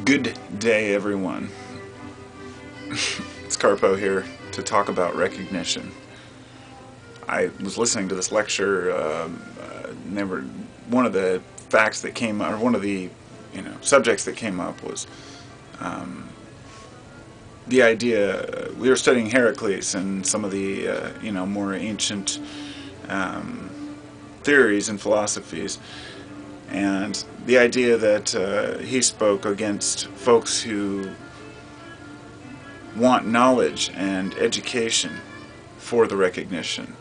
Good day, everyone. It's Carpo here to talk about recognition. I was listening to this lecture. One of the facts that came up, or one of the subjects that came up was the idea. We were studying Heracles and some of the more ancient theories and philosophies. And the idea that he spoke against folks who want knowledge and education for the recognition.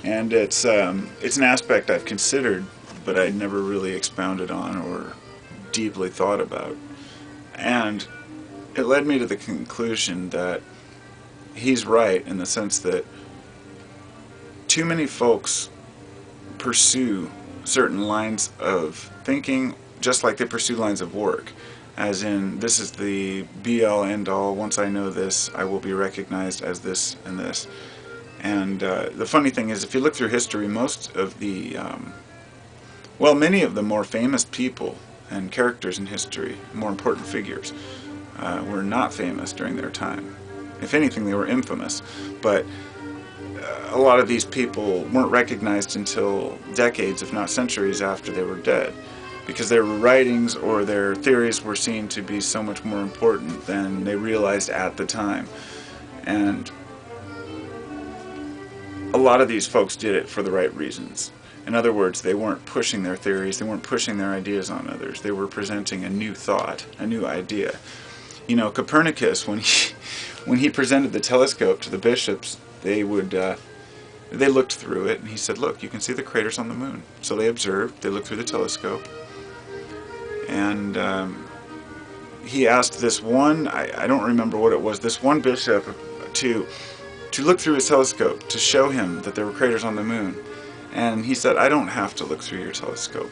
And it's an aspect I've considered, but I never really expounded on or deeply thought about. And it led me to the conclusion that he's right in the sense that too many folks pursue certain lines of thinking just like they pursue lines of work, as in, this is the be-all end-all, once I know this I will be recognized as this and this. And the funny thing is, if you look through history, most of the many of the more famous people and characters in history, more important figures, were not famous during their time. If anything, they were infamous. But a lot of these people weren't recognized until decades, if not centuries, after they were dead, because their writings or their theories were seen to be so much more important than they realized at the time. And a lot of these folks did it for the right reasons. In other words, they weren't pushing their theories, they weren't pushing their ideas on others. They were presenting a new thought, a new idea. You know, Copernicus, when he presented the telescope to the bishops, they looked through it, and he said, look, you can see the craters on the moon. So they observed, they looked through the telescope, and he asked this one, I don't remember what it was, this one bishop to look through his telescope to show him that there were craters on the moon. And he said, I don't have to look through your telescope,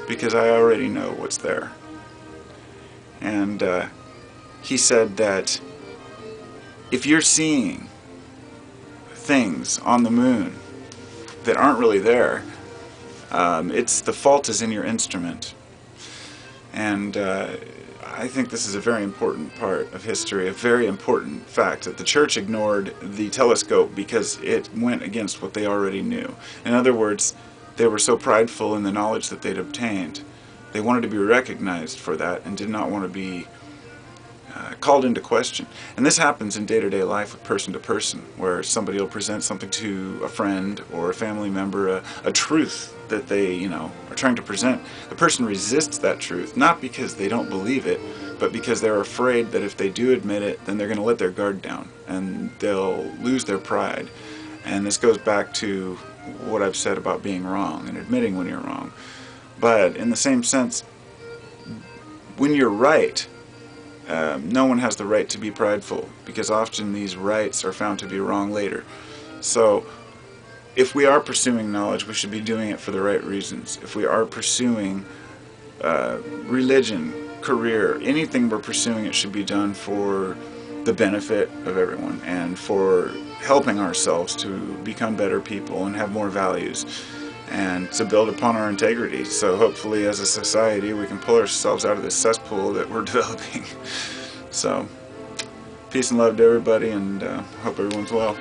because I already know what's there. And he said that if you're seeing things on the moon that aren't really there, the fault is in your instrument. And I think this is a very important part of history, a very important fact, that the church ignored the telescope because it went against what they already knew. In other words, they were so prideful in the knowledge that they'd obtained. They wanted to be recognized for that and did not want to be called into question. And this happens in day-to-day life with person to person, where somebody will present something to a friend or a family member, a truth that they are trying to present. The person resists that truth, not because they don't believe it, but because they're afraid that if they do admit it, then they're going to let their guard down and they'll lose their pride. And this goes back to what I've said about being wrong and admitting when you're wrong. But in the same sense, when you're right, no one has the right to be prideful, because often these rights are found to be wrong later. So if we are pursuing knowledge, we should be doing it for the right reasons. If we are pursuing religion, career, anything we're pursuing, it should be done for the benefit of everyone and for helping ourselves to become better people and have more values and to build upon our integrity. So hopefully as a society we can pull ourselves out of this cesspool that we're developing. So peace and love to everybody, and hope everyone's well.